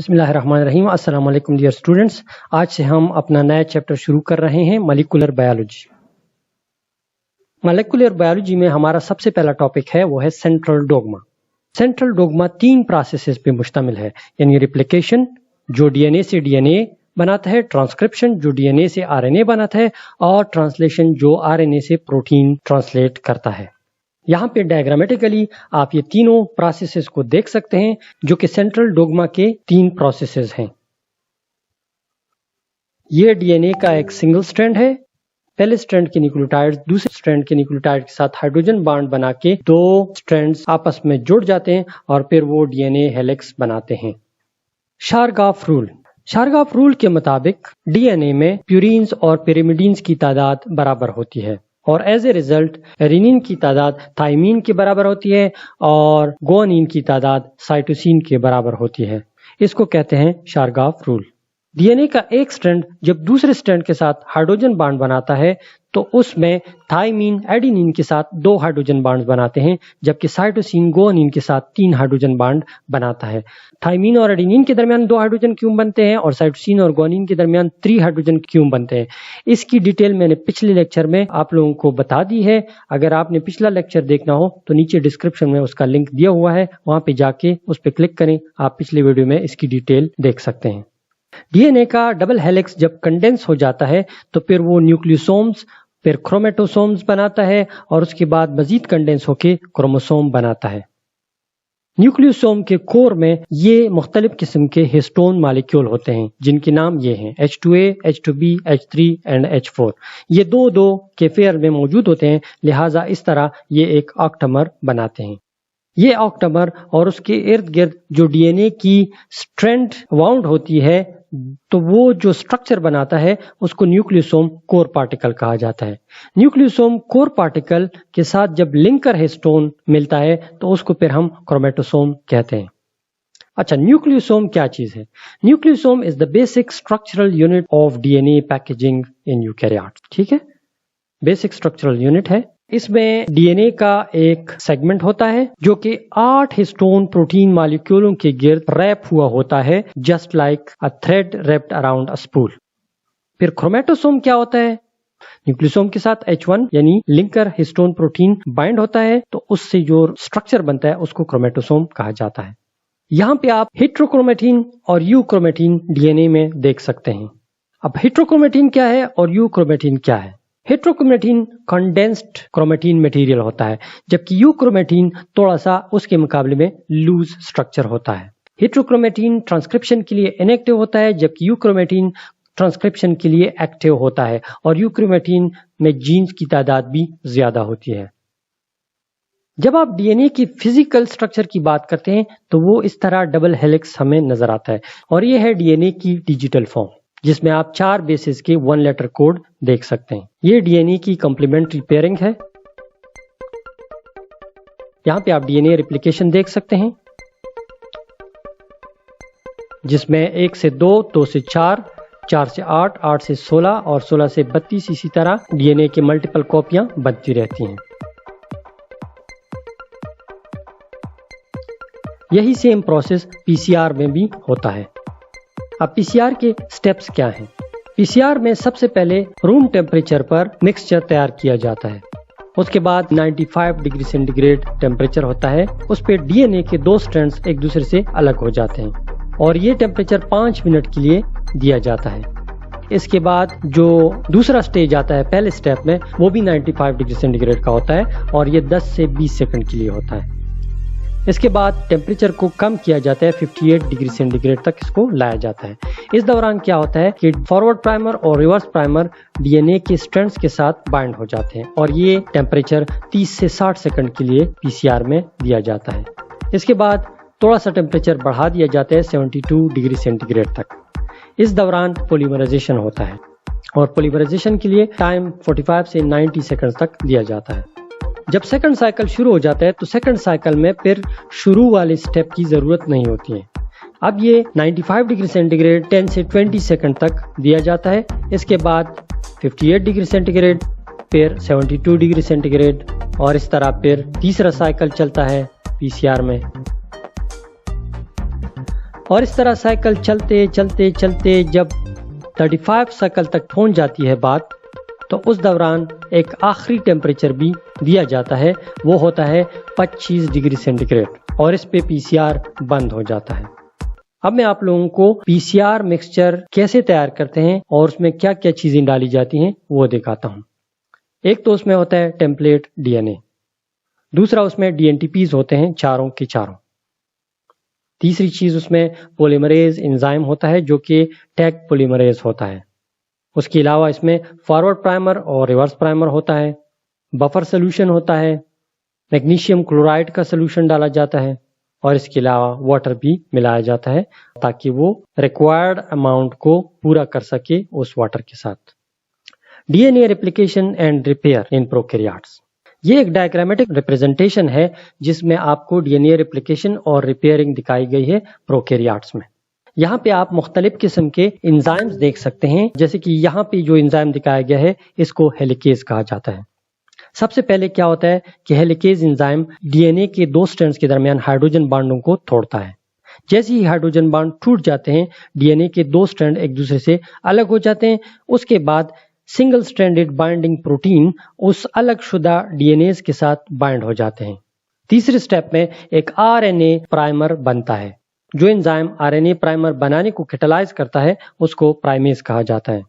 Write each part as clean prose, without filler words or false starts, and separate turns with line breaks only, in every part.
बिस्मिल्लाहिर्रहमानिर्रहीम। अस्सलाम वालेकुम डियर स्टूडेंट्स। आज से हम अपना नया चैप्टर शुरू कर रहे हैं मॉलिक्यूलर बायोलॉजी। मॉलिक्यूलर बायोलॉजी में हमारा सबसे पहला टॉपिक है वो है central dogma. Central dogma 3 processes पे मुश्तमिल है, यानी रिप्लिकेशन जो डीएनए से डीएनए बनाता है, ट्रांसक्रिप्शन जो डीएनए से आरएनए बनाता है, और ट्रांसलेशन जो आरएनए से प्रोटीन ट्रांसलेट करता है। यहाँ पे डायग्रामेटिकली आप ये तीनों प्रोसेसेस को देख सकते हैं जो कि सेंट्रल डोग्मा के 3 प्रोसेसेस हैं। ये डीएनए का एक सिंगल स्ट्रैंड है। पहले स्ट्रैंड के न्यूक्लियोटाइड्स दूसरे स्ट्रैंड के न्यूक्लियोटाइड के साथ हाइड्रोजन बॉन्ड बना के 2 स्ट्रैंड्स आपस में जुड़ जाते हैं और फिर वो डीएनए हेलिक्स बनाते हैं। शारगाफ रूल के मुताबिक डीएनए में प्यूरीन्स और पिरिमिडीन्स की तादाद बराबर होती है और एज ए रिजल्ट एरिनिन की तादाद थाइमीन के बराबर होती है और गुआनिन की तादाद साइटोसिन के बराबर होती है। इसको कहते हैं शारगाफ रूल। डीएनए का एक स्ट्रैंड जब दूसरे स्ट्रैंड के साथ हाइड्रोजन बॉन्ड बनाता है तो उसमें थाइमीन एडेनिन के साथ 2 हाइड्रोजन बॉन्ड बनाते हैं, जबकि साइटोसिन गुआनिन के साथ 3 हाइड्रोजन बॉन्ड बनाता है। थाइमीन और एडेनिन के दरमियान 2 हाइड्रोजन क्यूब बनते हैं और साइटोसिन और गुआनिन के दरमियान 3 हाइड्रोजन क्यूब बनते हैं। इसकी डिटेल मैंने पिछले लेक्चर में आप लोगों को बता दी है। अगर आपने पिछला लेक्चर देखना हो तो नीचे डिस्क्रिप्शन में उसका लिंक दिया हुआ है, वहां पे जाके उस पर क्लिक करें, आप पिछले वीडियो में इसकी डिटेल देख सकते हैं। डीएनए का डबल हेलिक्स जब कंडेंस हो जाता है तो फिर वो न्यूक्लियोसोम्स फिर क्रोमेटोसोम्स बनाता है और उसके बाद मजीद कंडेंस होके क्रोमोसोम बनाता है। न्यूक्लियोसोम के कोर में ये मुख्तलिफ किस्म के हिस्टोन मॉलिक्यूल होते हैं जिनके नाम ये हैं H2A, H2B, H3 and H4। ये दो के पेयर में मौजूद होते हैं, लिहाजा इस तरह ये एक ऑक्टामर बनाते हैं। ये ऑक्टामर और उसके इर्द गिर्द जो डीएनए की स्ट्रैंड वाउंड होती है तो वो जो स्ट्रक्चर बनाता है उसको न्यूक्लियोसोम कोर पार्टिकल कहा जाता है। न्यूक्लियोसोम कोर पार्टिकल के साथ जब लिंकर हिस्टोन मिलता है तो उसको फिर हम क्रोमेटोसोम कहते हैं। अच्छा, न्यूक्लियोसोम क्या चीज है? Nucleosome is the basic structural unit of DNA packaging in eukaryote. ठीक है, बेसिक स्ट्रक्चरल यूनिट है। इसमें डीएनए का एक सेगमेंट होता है जो कि 8 हिस्टोन प्रोटीन मॉलिक्यूलों के गिर्द रैप हुआ होता है, जस्ट लाइक अ थ्रेड रैप्ड अराउंड अ स्पूल। फिर क्रोमेटोसोम क्या होता है? न्यूक्लियोसोम के साथ H1 यानी लिंकर हिस्टोन प्रोटीन बाइंड होता है तो उससे जो स्ट्रक्चर बनता है उसको क्रोमेटोसोम कहा जाता है। यहाँ पे आप हेट्रोक्रोमेटिन और यूक्रोमेटिन डीएनए में देख सकते हैं। अब हेट्रोक्रोमेटिन क्या है और यूक्रोमेटिन क्या है? हेट्रोक्रोमेटिन कंडेंस्ड क्रोमेटिन मटेरियल होता है, जबकि यूक्रोमेटिन थोड़ा सा उसके मुकाबले में लूज स्ट्रक्चर होता है। हेट्रोक्रोमेटिन ट्रांसक्रिप्शन के लिए इनएक्टिव होता है, जबकि यूक्रोमेटिन ट्रांसक्रिप्शन के लिए एक्टिव होता है और यूक्रोमेटिन में जीन्स की तादाद भी ज्यादा होती है। जब आप डीएनए की फिजिकल स्ट्रक्चर की बात करते हैं तो वो इस तरह डबल हेलिक्स हमें नजर आता है और ये है डीएनए की डिजिटल फॉर्म जिसमें आप 4 बेसिस के 1 लेटर कोड देख सकते हैं। ये डीएनए की कॉम्प्लीमेंट्री पेयरिंग है। यहाँ पे आप डीएनए रिप्लिकेशन देख सकते हैं जिसमें 1 से 2, 2 से 4, 4 से 8, 8 से 16 और 16 से 32 इसी तरह डीएनए की मल्टीपल कॉपियां बनती रहती हैं। यही सेम प्रोसेस पीसीआर में भी होता है। अब पीसीआर के स्टेप्स क्या हैं? पीसीआर में सबसे पहले रूम टेम्परेचर पर मिक्सचर तैयार किया जाता है। उसके बाद 95 डिग्री सेंटीग्रेड टेम्परेचर होता है, उस पे डीएनए के 2 स्ट्रैंड्स एक दूसरे से अलग हो जाते हैं और ये टेम्परेचर 5 मिनट के लिए दिया जाता है। इसके बाद जो दूसरा स्टेज आता है पहले स्टेप में वो भी 95 डिग्री सेंटीग्रेड का होता है और ये 10 से 20 सेकंड के लिए होता है। इसके बाद टेम्परेचर को कम किया जाता है, 58 डिग्री सेंटीग्रेड तक इसको लाया जाता है। इस दौरान क्या होता है कि फॉरवर्ड प्राइमर और रिवर्स प्राइमर डीएनए के स्ट्रैंड्स के साथ बाइंड हो जाते हैं और ये टेम्परेचर 30 से 60 सेकंड के लिए पीसीआर में दिया जाता है। इसके बाद थोड़ा सा टेम्परेचर बढ़ा दिया जाता है 72 डिग्री सेंटीग्रेड तक। इस दौरान पॉलीमराइजेशन होता है और पॉलीमराइजेशन के लिए टाइम 45 से 90 सेकंड तक दिया जाता है। जब सेकंड साइकिल शुरू हो जाता है तो सेकंड साइकिल में फिर शुरू वाले स्टेप की जरूरत नहीं होती है। अब ये 95 डिग्री सेंटीग्रेड 10 से 20 सेकंड तक दिया जाता है। इसके बाद 58 डिग्री सेंटीग्रेड, फिर 72 डिग्री सेंटीग्रेड और इस तरह फिर तीसरा साइकिल चलता है पीसीआर में। और इस तरह साइकिल चलते चलते चलते जब 35 साइकिल तक पहुंच जाती है बात, तो उस दौरान एक आखिरी टेम्परेचर भी दिया जाता है, वो होता है 25 डिग्री सेंटीग्रेड, और इस पे पीसीआर बंद हो जाता है। अब मैं आप लोगों को पीसीआर मिक्सचर कैसे तैयार करते हैं और उसमें क्या क्या चीजें डाली जाती हैं वो दिखाता हूं। एक तो उसमें होता है टेम्पलेट डीएनए, दूसरा उसमें डीएनटीपीज होते हैं चारों के चारों, तीसरी चीज उसमें पॉलीमरेज एंजाइम होता है जो कि टैग पॉलीमरेज होता है। उसके अलावा इसमें फॉरवर्ड प्राइमर और रिवर्स प्राइमर होता है, बफर सोल्यूशन होता है, मैग्नीशियम क्लोराइड का सोल्यूशन डाला जाता है, और इसके अलावा वाटर भी मिलाया जाता है ताकि वो रिक्वायर्ड अमाउंट को पूरा कर सके उस वाटर के साथ। DNA replication and repair in prokaryotes, ये एक डायग्रामेटिक रिप्रेजेंटेशन है जिसमें आपको डीएनए रेप्लिकेशन और रिपेयरिंग दिखाई गई है प्रोकैरियोट्स में। यहाँ पे आप मुख्तलिफ किस्म के एंजाइम्स देख सकते हैं, जैसे कि यहाँ पे जो एंजाइम दिखाया गया है इसको हेलिकेज कहा जाता है। सबसे पहले क्या होता है कि हेलिकेज एंजाइम डीएनए के दो स्ट्रैंड्स के दरमियान हाइड्रोजन बांडों को तोड़ता है। जैसे ही हाइड्रोजन बांड टूट जाते हैं, डीएनए के दो स्ट्रैंड एक दूसरे से अलग हो जाते हैं। उसके बाद सिंगल स्ट्रैंडेड बाइंडिंग प्रोटीन उस अलग शुदा डीएनए के साथ बाइंड हो जाते हैं। तीसरे स्टेप में एक आरएनए प्राइमर बनता है। जो एंजाइम आरएनए प्राइमर बनाने को कैटालाइज करता है उसको प्राइमेज कहा जाता है।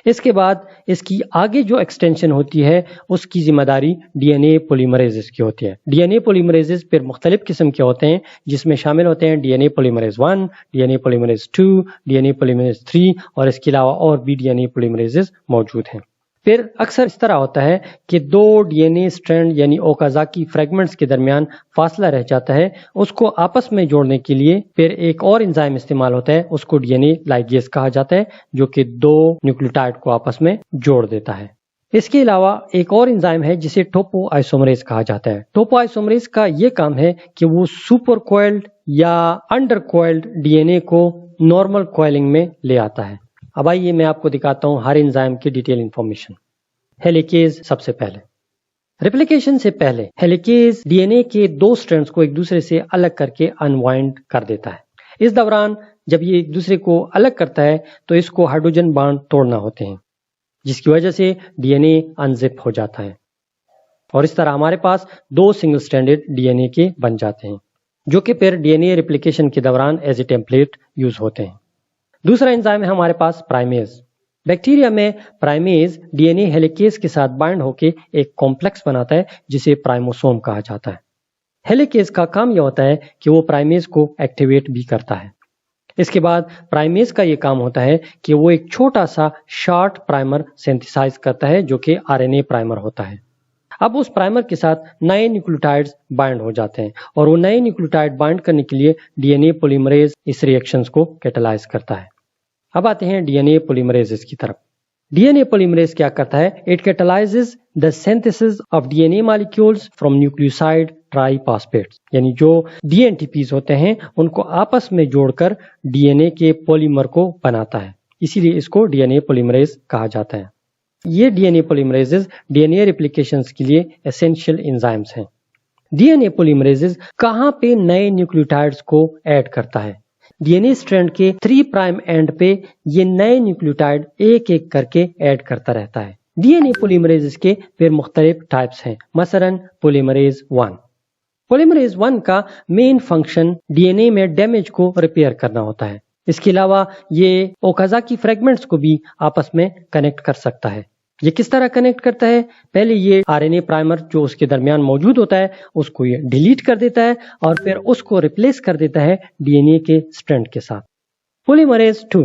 इसके बाद इसकी आगे जो एक्सटेंशन होती है उसकी जिम्मेदारी डीएनए पॉलीमरेजेस की होती है। डीएनए पॉलीमरेजेस फिर मुख्तलिफ किस्म के होते हैं, जिसमें शामिल होते हैं DNA polymerase 1, DNA polymerase 2, DNA polymerase 3, और इसके अलावा और भी डीएनए पॉलीमरेजेस मौजूद हैं। फिर अक्सर इस तरह होता है कि दो डीएनए स्ट्रैंड यानी ओकाजाकी फ्रेगमेंट्स के दरमियान फासला रह जाता है, उसको आपस में जोड़ने के लिए फिर एक और एंजाइम इस्तेमाल होता है, उसको डीएनए लाइगेज कहा जाता है, जो कि दो न्यूक्लियोटाइड को आपस में जोड़ देता है। इसके अलावा एक और एंजाइम है जिसे टोपो आइसोमरेज कहा जाता है। टोपो आइसोमरेज का ये काम है कि वो सुपर कोइल्ड या अंडर कोइल्ड डीएनए को नॉर्मल कोइलिंग में ले आता है। अब आइए मैं आपको दिखाता हूं हर एंजाइम की डिटेल इंफॉर्मेशन। हेलिकेज सबसे पहले, रेप्लिकेशन से पहले हेलिकेज डीएनए के दो स्ट्रैंड्स को एक दूसरे से अलग करके अनवाइंड कर देता है। इस दौरान जब ये एक दूसरे को अलग करता है तो इसको हाइड्रोजन बांड तोड़ना होते हैं, जिसकी वजह से डीएनए अनजिप हो जाता है, और इस तरह हमारे पास दो सिंगल स्ट्रैंडेड डीएनए के बन जाते हैं, जो कि फिर डीएनए रेप्लिकेशन के दौरान एज ए टेम्पलेट यूज होते हैं। दूसरा एंजाइम है हमारे पास प्राइमेज। बैक्टीरिया में प्राइमेज डीएनए हेलिकेज के साथ बाइंड होकर एक कॉम्प्लेक्स बनाता है जिसे प्राइमोसोम कहा जाता है। हेलिकेज का काम यह होता है कि वो प्राइमेज को एक्टिवेट भी करता है। इसके बाद प्राइमेज का ये काम होता है कि वो एक छोटा सा शॉर्ट प्राइमर सिंथेसाइज करता है जो कि आरएनए प्राइमर होता है। अब उस प्राइमर के साथ नए न्यूक्लियोटाइड्स बाइंड हो जाते हैं, और वो नए न्यूक्लियोटाइड बाइंड करने के लिए डीएनए पॉलीमरेज इस रिएक्शंस को कैटालाइज करता है। अब आते हैं डीएनए पॉलीमरेजेस की तरफ। डीएनए पॉलीमरेज क्या करता है? It catalyses the synthesis of DNA molecules from nucleoside triphosphates, यानी जो डीएनटीपीज होते हैं उनको आपस में जोड़कर डीएनए के पॉलीमर को बनाता है, इसीलिए इसको डीएनए पॉलीमरेज कहा जाता है। ये डीएनए पॉलीमरेजेस डीएनए रेप्लिकेशंस के लिए एसेंशियल एंजाइम्स हैं। डीएनए पॉलीमरेजेस कहां पे नए न्यूक्लियोटाइड्स को ऐड करता है? डीएनए स्ट्रैंड के 3 प्राइम एंड पे ये नए न्यूक्लियोटाइड एक एक करके ऐड करता रहता है। डीएनए पॉलीमरेजेस के फिर मुख्तलिफ टाइप्स हैं, मसलन पॉलीमरेज 1। पॉलीमरेज 1 का मेन फंक्शन डीएनए में डैमेज को रिपेयर करना होता है। इसके अलावा ये ओकाजाकी फ्रेगमेंट्स को भी आपस में कनेक्ट कर सकता है। ये किस तरह कनेक्ट करता है? पहले ये आरएनए प्राइमर जो उसके दरमियान मौजूद होता है उसको ये डिलीट कर देता है और फिर उसको रिप्लेस कर देता है डीएनए के स्ट्रैंड के साथ। पॉलीमरेज 2,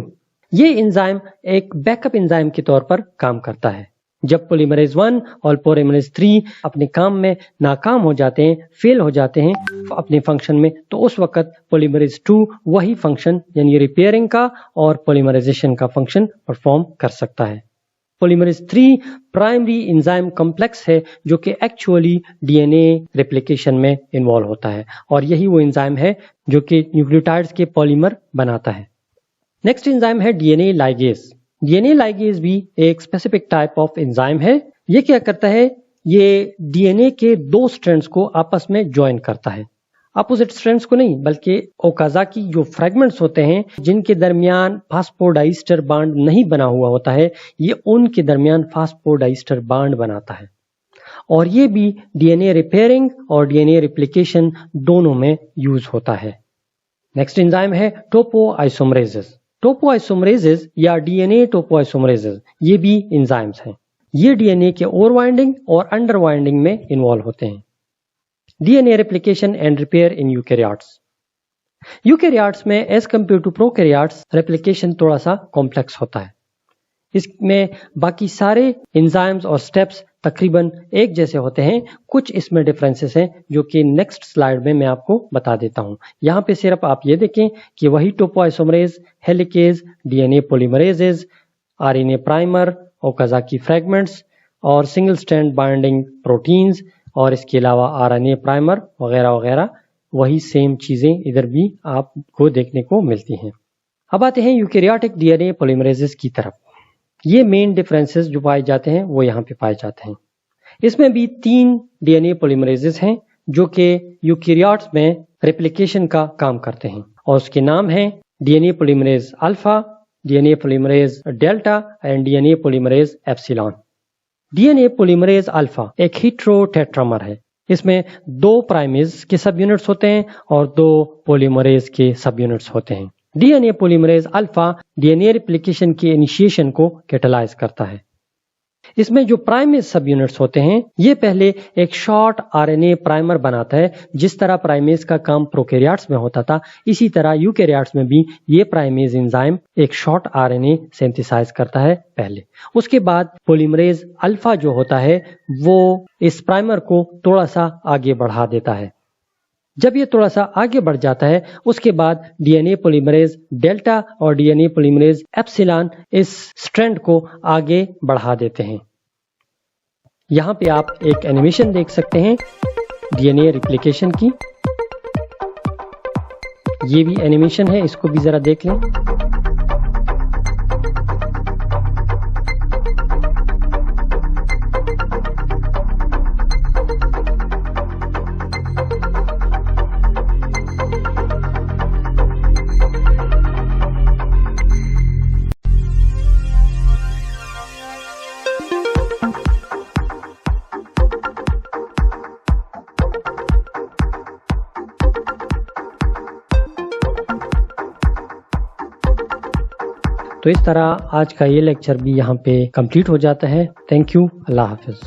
ये एंजाइम एक बैकअप एंजाइम के तौर पर काम करता है। जब पॉलीमरेज 1 और पॉलीमरेज 3 अपने काम में नाकाम हो जाते हैं, फेल हो जाते हैं अपने फंक्शन में, तो उस वक्त पॉलीमरेज 2 वही फंक्शन यानी रिपेयरिंग का और पॉलीमराइजेशन का फंक्शन परफॉर्म कर सकता है। पॉलीमरेज 3 प्राइमरी एंजाइम कॉम्प्लेक्स है जो कि एक्चुअली डीएनए रेप्लिकेशन में इन्वॉल्व होता है, और यही वो एंजाइम है जो कि न्यूक्लियोटाइड्स के पॉलीमर बनाता है। नेक्स्ट एंजाइम है डीएनए लाइगेज। डीएनए लाइगेज भी एक स्पेसिफिक टाइप ऑफ एंजाइम है। ये क्या करता है? ये डीएनए के 2 स्ट्रैंड्स को आपस में ज्वाइन करता है। अपोजिट स्ट्रैंड्स को नहीं, बल्कि ओकाजाकी जो फ्रेगमेंट्स होते हैं जिनके दरमियान फास्फोडाइस्टर बांड नहीं बना हुआ होता है, ये उनके दरमियान फास्फोडाइस्टर बांड बनाता है और ये भी डीएनए रिपेयरिंग और डीएनए रिप्लिकेशन दोनों में यूज होता है। नेक्स्ट एंजाइम है टोपोआइसोमरेजेस। टोपोआइसोमरेजेस या डीएनए टोपोआइसोमरेजेस ये भी एंजाइम्स हैं। ये डीएनए के ओवर वाइंडिंग और अंडर वाइंडिंग में इन्वॉल्व होते हैं। DNA replication and repair in eukaryotes. Eukaryotes में as compare to prokaryotes replication थोड़ा सा कॉम्प्लेक्स होता है। इसमें बाकी सारे एंजाइम्स और स्टेप्स तकरीबन एक जैसे होते हैं, कुछ इसमें डिफरेंसेस हैं जो कि नेक्स्ट स्लाइड में मैं आपको बता देता हूं। यहां पे सिर्फ आप ये देखें कि वही topoisomerase, helicase, DNA polymerases, RNA primer, Okazaki fragments और सिंगल स्ट्रैंड बाइंडिंग प्रोटीन्स और इसके अलावा आरएनए प्राइमर वगैरह वगैरह, वही सेम चीजें इधर भी आपको देखने को मिलती हैं। अब आते हैं यूकैरियोटिक डीएनए पॉलीमरेजेस की तरफ। ये मेन डिफरेंसेस जो पाए जाते हैं वो यहाँ पे पाए जाते हैं। इसमें भी 3 डीएनए पॉलीमरेजेस हैं जो कि यूकैरियोट्स में रेप्लिकेशन का काम करते हैं और उसके नाम हैं DNA polymerase alpha, DNA polymerase delta and DNA polymerase epsilon. DNA polymerase alpha एक हेटेरोटेट्रामर है। इसमें 2 प्राइमेज के सब यूनिट्स होते हैं और 2 पॉलीमरेज के सब यूनिट्स होते हैं। DNA polymerase alpha DNA replication के इनिशिएशन को कैटालाइज करता है। इसमें जो प्राइमेज सब यूनिट्स होते हैं ये पहले एक शॉर्ट आरएनए प्राइमर बनाता है। जिस तरह प्राइमेज का काम प्रोकैरियोट्स में होता था, इसी तरह यूकैरियोट्स में भी ये प्राइमेज एंजाइम एक शॉर्ट आरएनए सिंथेसाइज करता है पहले। उसके बाद पॉलीमरेज अल्फा जो होता है वो इस प्राइमर को थोड़ा सा आगे बढ़ा देता है। जब ये थोड़ा सा आगे बढ़ जाता है उसके बाद डीएनए पॉलीमरेज डेल्टा और डीएनए पॉलीमरेज एप्सिलॉन इस स्ट्रैंड को आगे बढ़ा देते हैं। यहाँ पे आप एक एनिमेशन देख सकते हैं डीएनए रिप्लिकेशन की। ये भी एनिमेशन है, इसको भी जरा देख लें। तो इस तरह आज का ये लेक्चर भी यहाँ पे कंप्लीट हो जाता है। Thank you. Allah Hafiz.